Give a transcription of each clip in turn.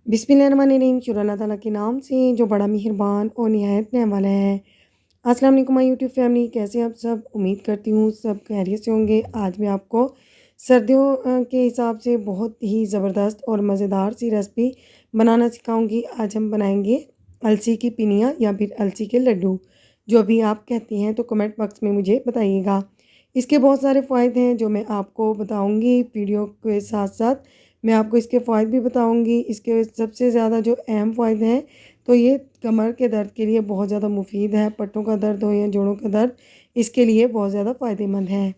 बिस्मिल्लाहिर्रहमानिर्रहीम। शुरू अल्लाह ताला के नाम से जो बड़ा मेहरबान और निहायत रहम वाला है। अस्सलाम वालेकुम माय यूट्यूब फैमिली, कैसे हैं आप सब? उम्मीद करती हूँ सब खैरियत से होंगे। आज मैं आपको सर्दियों के हिसाब से बहुत ही ज़बरदस्त और मज़ेदार सी रेसिपी बनाना सिखाऊंगी। आज हम बनाएंगे अलसी की पिनिया या फिर अलसी के लड्डू, जो भी आप कहते हैं। तो कमेंट बॉक्स में मुझे बताइएगा। इसके बहुत सारे फ़ायदे हैं जो मैं आपको बताऊंगी। वीडियो के साथ साथ मैं आपको इसके फ़ायदे भी बताऊंगी। इसके सबसे ज़्यादा जो अहम फ़ायदे हैं, तो ये कमर के दर्द के लिए बहुत ज़्यादा मुफीद है। पट्टों का दर्द हो या जोड़ों का दर्द, इसके लिए बहुत ज़्यादा फ़ायदेमंद है।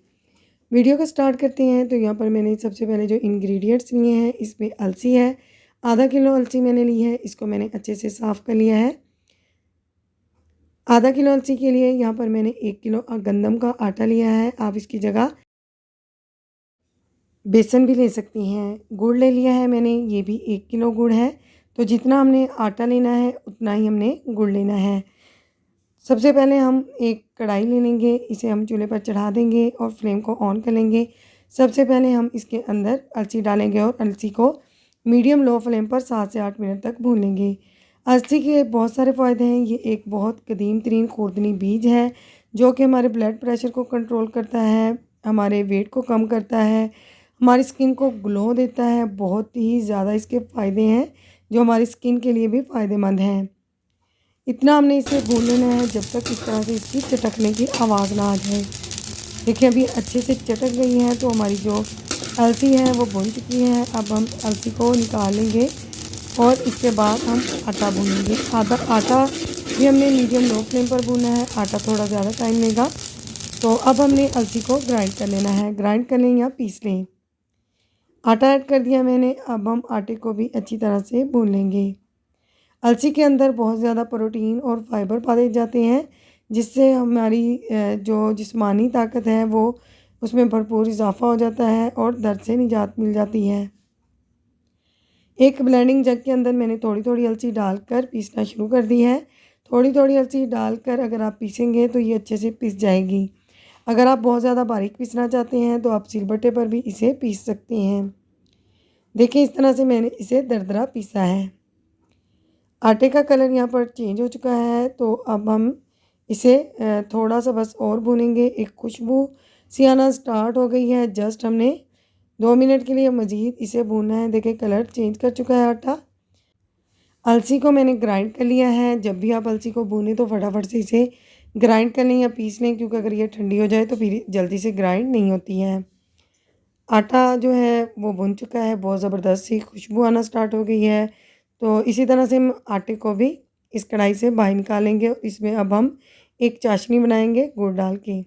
वीडियो को स्टार्ट करते हैं। तो यहाँ पर मैंने सबसे पहले जो इंग्रेडिएंट्स लिए हैं, इसमें अलसी है। आधा किलो अलसी मैंने ली है, इसको मैंने अच्छे से साफ़ कर लिया है। आधा किलो अलसी के लिए यहाँ पर मैंने 1 किलो गंदम का आटा लिया है। आप इसकी जगह बेसन भी ले सकती हैं। गुड़ ले लिया है मैंने, ये भी 1 किलो गुड़ है। तो जितना हमने आटा लेना है उतना ही हमने गुड़ लेना है। सबसे पहले हम एक कढ़ाई ले लेंगे, इसे हम चूल्हे पर चढ़ा देंगे और फ्लेम को ऑन कर लेंगे। सबसे पहले हम इसके अंदर अलसी डालेंगे और अलसी को मीडियम लो फ्लेम पर 7 से 8 मिनट तक भूनेंगे। अलसी के बहुत सारे फ़ायदे हैं। ये एक बहुत कदीम तरीन खुर्दनी बीज है, जो कि हमारे ब्लड प्रेशर को कंट्रोल करता है, हमारे वेट को कम करता है, हमारी स्किन को ग्लो देता है। बहुत ही ज़्यादा इसके फ़ायदे हैं, जो हमारी स्किन के लिए भी फ़ायदेमंद हैं। इतना हमने इसे भून लेना है जब तक इस तरह से इसकी चटकने की आवाज़ ना आ जाए। देखिए अभी अच्छे से चटक गई है, तो हमारी जो अलसी है वो भून चुकी है। अब हम अलसी को निकाल लेंगे और इसके बाद हम आटा भूनेंगे। आटा भी हमने मीडियम लो फ्लेम पर भूनना है। आटा थोड़ा ज़्यादा टाइम लेगा। तो अब हमने अलसी को ग्राइंड कर लेना है। ग्राइंड कर लें या पीस लें। आटा ऐड कर दिया मैंने। अब हम आटे को भी अच्छी तरह से भून लेंगे। अलसी के अंदर बहुत ज़्यादा प्रोटीन और फाइबर पाए जाते हैं, जिससे हमारी जो जिस्मानी ताकत है वो उसमें भरपूर इजाफा हो जाता है और दर्द से निजात मिल जाती है। एक ब्लेंडिंग जग के अंदर मैंने थोड़ी थोड़ी अलसी डालकर पीसना शुरू कर दी है। थोड़ी थोड़ी अलसी डालकर अगर आप पीसेंगे तो ये अच्छे से पिस जाएगी। अगर आप बहुत ज़्यादा बारीक पीसना चाहते हैं तो आप सिलबट्टे पर भी इसे पीस सकते हैं। देखिए इस तरह से मैंने इसे दरदरा पीसा है। आटे का कलर यहाँ पर चेंज हो चुका है। तो अब हम इसे थोड़ा सा बस और भूनेंगे। एक खुशबू सी आना स्टार्ट हो गई है। जस्ट हमने 2 मिनट के लिए मज़ीद इसे भूनना है। देखिए कलर चेंज कर चुका है आटा। अलसी को मैंने ग्राइंड कर लिया है। जब भी आप अलसी को भूनें तो फटाफट से इसे ग्राइंड कर लें या पीस लें, क्योंकि अगर ये ठंडी हो जाए तो फिर जल्दी से ग्राइंड नहीं होती है। आटा जो है वो भुन चुका है। बहुत ज़बरदस्त सी खुशबू आना स्टार्ट हो गई है। तो इसी तरह से हम आटे को भी इस कढ़ाई से बाहर निकालेंगे। इसमें अब हम एक चाशनी बनाएंगे गुड़ डाल के।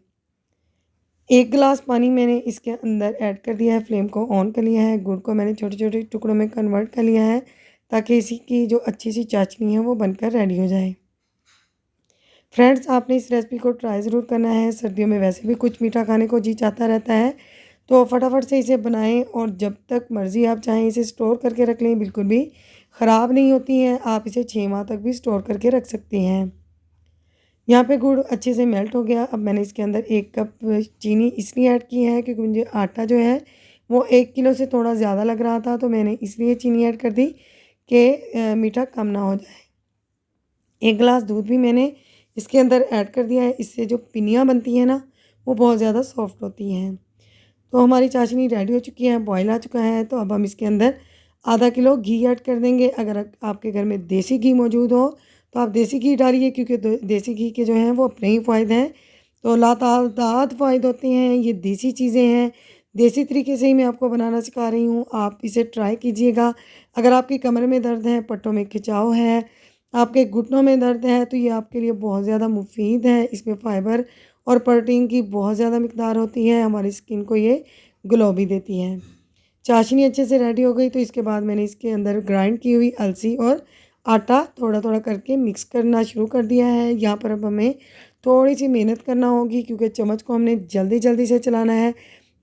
1 गिलास पानी मैंने इसके अंदर ऐड कर दिया है। फ्लेम को ऑन कर लिया है। गुड़ को मैंने छोटे छोटे टुकड़ों में कन्वर्ट कर लिया है, ताकि इसी की जो अच्छी सी चाशनी है वो बनकर रेडी हो जाए। फ्रेंड्स, आपने इस रेसिपी को ट्राई ज़रूर करना है। सर्दियों में वैसे भी कुछ मीठा खाने को जी चाहता रहता है, तो फटाफट से इसे बनाएं और जब तक मर्ज़ी आप चाहें इसे स्टोर करके रख लें। बिल्कुल भी ख़राब नहीं होती हैं। आप इसे 6 माह तक भी स्टोर करके रख सकते हैं। यहाँ पे गुड़ अच्छे से मेल्ट हो गया। अब मैंने इसके अंदर 1 कप चीनी इसलिए ऐड की है क्योंकि मुझे आटा जो है वो 1 किलो से थोड़ा ज़्यादा लग रहा था, तो मैंने इसलिए चीनी ऐड कर दी कि मीठा कम ना हो जाए। 1 गिलास दूध भी मैंने इसके अंदर ऐड कर दिया है। इससे जो पिनियाँ बनती हैं ना, वो बहुत ज़्यादा सॉफ्ट होती हैं। तो हमारी चाशनी रेडी हो चुकी है, बॉयल आ चुका है। तो अब हम इसके अंदर आधा किलो घी ऐड कर देंगे। अगर आपके घर में देसी घी मौजूद हो तो आप देसी घी डालिए, क्योंकि देसी घी के जो हैं वो अपने ही फ़ायदे हैं। तो लातादाद फ़ायदे होते हैं। ये देसी चीज़ें हैं। देसी तरीके से ही मैं आपको बनाना सिखा रही हूँ। आप इसे ट्राई कीजिएगा। अगर आपकी कमर में दर्द है, पट्टों में खिंचाव है, आपके घुटनों में दर्द है, तो ये आपके लिए बहुत ज़्यादा मुफीद है। इसमें फ़ाइबर और प्रोटीन की बहुत ज़्यादा मिकदार होती है। हमारी स्किन को ये ग्लो भी देती हैं। चाशनी अच्छे से रेडी हो गई, तो इसके बाद मैंने इसके अंदर ग्राइंड की हुई अलसी और आटा थोड़ा थोड़ा करके मिक्स करना शुरू कर दिया है। यहाँ पर अब हमें थोड़ी सी मेहनत करना होगी, क्योंकि चम्मच को हमने जल्दी जल्दी से चलाना है,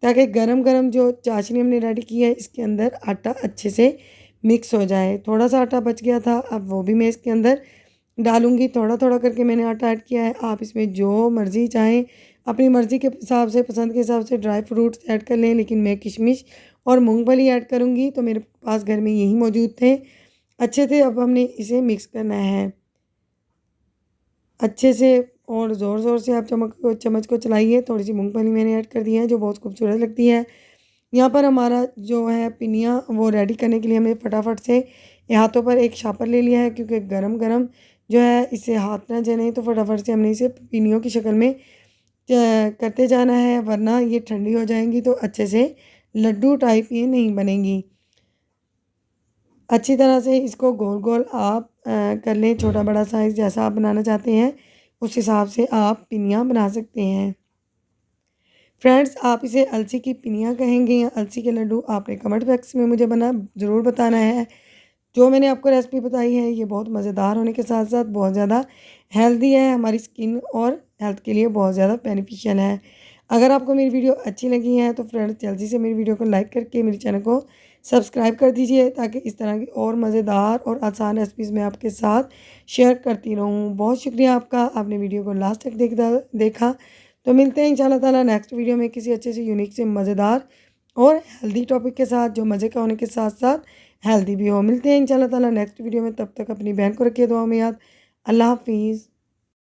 ताकि गरम गरम जो चाशनी हमने रेडी की है इसके अंदर आटा अच्छे से मिक्स हो जाए। थोड़ा सा आटा बच गया था, अब वो भी मैं इसके अंदर डालूँगी। थोड़ा थोड़ा करके मैंने आटा ऐड किया है। आप इसमें जो मर्ज़ी चाहें, अपनी मर्ज़ी के हिसाब से, पसंद के हिसाब से ड्राई फ्रूट्स ऐड कर लें, लेकिन मैं किशमिश और मूंगफली ऐड करूँगी। तो मेरे पास घर में यही मौजूद थे। अच्छे से अब हमने इसे मिक्स करना है अच्छे से, और ज़ोर-ज़ोर से आप चम्मच को चलाइए। थोड़ी-सी मूँगफली मैंने ऐड कर दी है जो बहुत खूबसूरत लगती है। यहाँ पर हमारा जो है पिनिया वो रेडी करने के लिए हमने फटाफट से हाथों पर एक शापर ले लिया है, क्योंकि गरम-गरम जो है इससे हाथ ना जलें, तो फटाफट से हमने इसे पिनियों की शक्ल में करते जाना है, वरना ये ठंडी हो जाएँगी तो अच्छे से लड्डू टाइप ये नहीं बनेंगी। अच्छी तरह से इसको गोल-गोल आप कर लें, छोटा-बड़ा साइज़ जैसा आप बनाना चाहते हैं, उस हिसाब से आप पिनिया बना सकते हैं। फ्रेंड्स, आप इसे अलसी की पिनिया कहेंगे या अलसी के लड्डू, आपने कमेंट बॉक्स में मुझे ज़रूर बताना है। जो मैंने आपको रेसिपी बताई है ये बहुत मज़ेदार होने के साथ-साथ बहुत ज़्यादा हेल्दी है, हमारी स्किन और हेल्थ के लिए बहुत ज़्यादा बेनिफिशियल है। अगर आपको मेरी वीडियो अच्छी लगी है तो फ्रेंड्स जल्दी से मेरी वीडियो को लाइक करके मेरे चैनल को सब्सक्राइब कर दीजिए, ताकि इस तरह की और मज़ेदार और आसान रेसिपीज़ मैं आपके साथ शेयर करती रहूँ। बहुत शुक्रिया आपका, आपने वीडियो को लास्ट तक देखा। तो मिलते हैं इंशाल्लाह ताला नेक्स्ट वीडियो में किसी अच्छे से यूनिक से मज़ेदार और हेल्दी टॉपिक के साथ, जो मज़े का होने के साथ-साथ हेल्दी भी हो। मिलते हैं इंशाल्लाह ताला नेक्स्ट वीडियो में, तब तक अपनी बहन को रखिए दुआ में याद। अल्लाह हाफ़िज़।